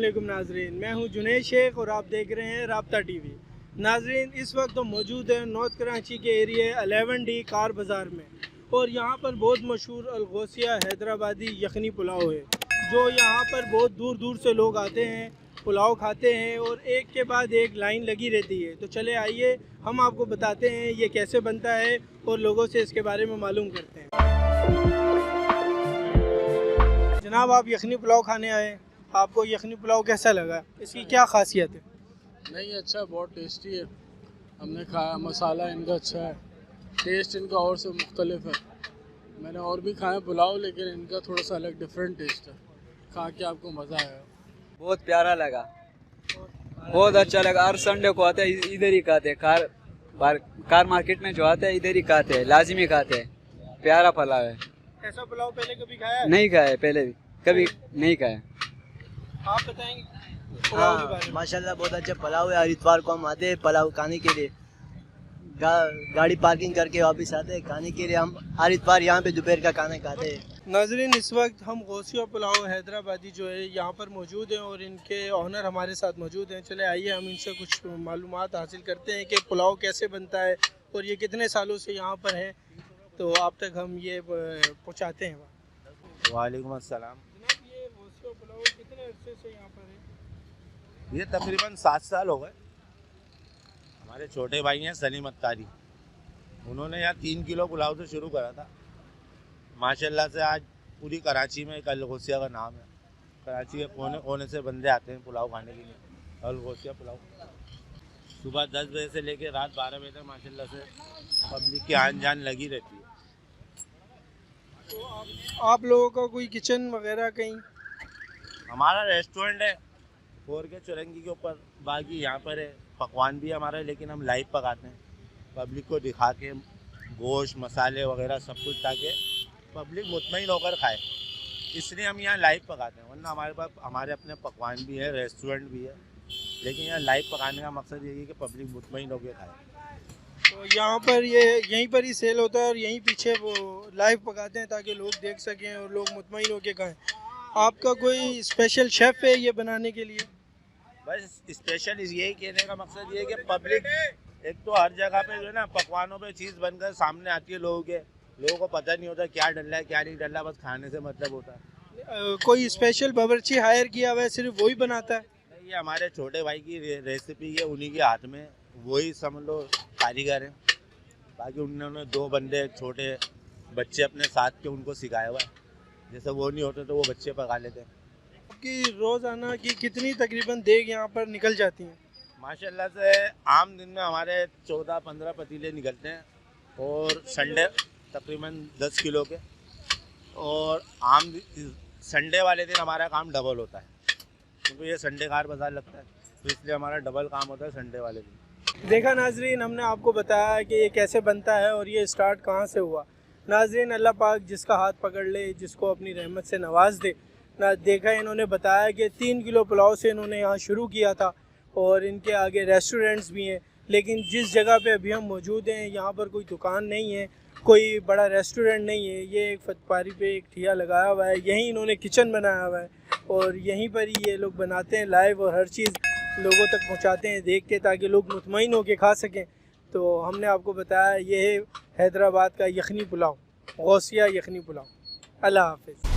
वालेकुम नाजरीन, मैं हूं जुनैद शेख और आप देख रहे हैं राब्ता टीवी। नाजरीन, इस वक्त तो मौजूद है नॉर्थ कराची के एरिया 11D कार बाज़ार में और यहाँ पर बहुत मशहूर अलगोसिया हैदराबादी यखनी पुलाव है, जो यहाँ पर बहुत दूर दूर से लोग आते हैं, पुलाव खाते हैं और एक के बाद एक लाइन लगी रहती है। तो चले आइए हम आपको बताते हैं ये कैसे बनता है और लोगों से इसके बारे में मालूम करते हैं। जनाब, आप यखनी पुलाव खाने आए, आपको यखनी पुलाव कैसा लगा, इसकी क्या खासियत है? नहीं, अच्छा, बहुत टेस्टी है। हमने खाया, मसाला इनका अच्छा है, टेस्ट इनका और से मुख्तलिफ है। मैंने और भी खाया पुलाव, लेकिन इनका थोड़ा सा अलग डिफरेंट टेस्ट है। खा के आपको मज़ा आएगा। बहुत प्यारा लगा, बहुत अच्छा लगा। हर संडे को आते हैं, इधर ही खाते हैं। कार मार्केट में जो आते हैं इधर ही खाते हैं, लाजिमी खाते हैं। प्यारा पुलाव है। ऐसा पुलाव पहले कभी खाया है? नहीं खाया, पहले भी कभी नहीं खाया। आप बताएंगे पुलाव के बारे में? माशाल्लाह बहुत अच्छा पुलाव है। हर इतवार को हम आते हैं पुलाव खाने के लिए। गाड़ी पार्किंग करके वापस आते हैं खाने के लिए। हम हर इतवार यहाँ पे दोपहर का खाना खाते हैं। नाजरीन, इस वक्त हम गौसिया पुलाव हैदराबादी जो है यहाँ पर मौजूद हैं और इनके ऑनर हमारे साथ मौजूद हैं। चले आइए हम इनसे कुछ मालूमात हासिल करते हैं कि पुलाव कैसे बनता है और ये कितने सालों से यहाँ पर है, तो आप तक हम ये पहुँचाते हैं। वालेकुम अस्सलाम। जनाब, ये गौसिया पुलाव कितने अरसे से यहाँ पर है? ये तकरीबन 7 साल हो गए। हमारे छोटे भाई हैं सलीम अत्तारी, उन्होंने यहाँ 3 किलो पुलाव से शुरू करा था। माशाल्लाह से आज पूरी कराची में एक अलगोसिया का नाम है। कराची के कोने कोने से बंदे आते हैं पुलाव खाने के लिए। अलगोसिया पुलाव सुबह 10 बजे से लेकर रात 12 बजे तक माशाल्लाह से पब्लिक की आन जान लगी रहती है। तो आप लोगों का कोई किचन वगैरह कहीं? हमारा रेस्टोरेंट है 4 के चौरंगी के ऊपर। बाकी यहाँ पर है पकवान भी हमारा, लेकिन हम लाइव पकाते हैं पब्लिक को दिखा के, गोश्त मसाले वगैरह सब कुछ, ताकि पब्लिक मुतमईन होकर खाए। इसलिए हम यहाँ लाइव पकाते हैं। वरना हमारे पास हमारे अपने पकवान भी है, रेस्टोरेंट भी है, लेकिन यहाँ लाइव पकाने का मकसद यही है कि पब्लिक मुतमईन होकर खाए। तो यहाँ पर ये यहीं पर ही सेल होता है और यहीं पीछे वो लाइव पकाते हैं ताकि लोग देख सकें और लोग मुतमईन होकर खाएं। आपका कोई स्पेशल शेफ़ है ये बनाने के लिए? बस स्पेशल यही कहने का मकसद ये है कि पब्लिक, एक तो हर जगह पे जो है ना पकवानों पे चीज़ बनकर सामने आती है लोगों को पता नहीं होता क्या डल रहा है क्या नहीं डल रहा, बस खाने से मतलब होता है। कोई स्पेशल बावर्ची हायर किया हुआ है, सिर्फ वही बनाता है? नहीं, ये हमारे छोटे भाई की रेसिपी है, उन्हीं के हाथ में, वही समझ लो कारीगर हैं। बाकी उन्होंने 2 बंदे छोटे बच्चे अपने साथ के उनको सिखाया हुआ है। जैसे वो नहीं होते तो वो बच्चे पका लेते हैं। कि रोज़ाना की कितनी तकरीबन देग यहाँ पर निकल जाती हैं? माशाल्लाह से आम दिन में हमारे 14-15 पतीले निकलते हैं और संडे तकरीबन 10 किलो के। और संडे वाले दिन हमारा काम डबल होता है, क्योंकि ये संडे कार बाज़ार लगता है, तो इसलिए हमारा डबल काम होता है संडे वाले दिन। देखा नाजरीन, हमने आपको बताया कि ये कैसे बनता है और ये स्टार्ट कहाँ से हुआ। नाजरीन, अल्लाह पाक जिसका हाथ पकड़ ले, जिसको अपनी रहमत से नवाज दे ना। देखा, इन्होंने बताया कि 3 किलो पुलाव से इन्होंने यहाँ शुरू किया था और इनके आगे रेस्टोरेंट्स भी हैं, लेकिन जिस जगह पे अभी हम मौजूद हैं यहाँ पर कोई दुकान नहीं है, कोई बड़ा रेस्टोरेंट नहीं है। ये एक फतपारी पे एक ठिया लगाया हुआ है, यहीं इन्होंने किचन बनाया हुआ है और यहीं पर ही ये लोग बनाते हैं लाइव और हर चीज़ लोगों तक पहुँचाते हैं देख के, ताकि लोग मुतमईन होकर खा सकें। तो हमने आपको बताया ये है हैदराबाद का यखनी पुलाव, गौसिया यखनी पुलाव। अल्लाह हाफ़िज़।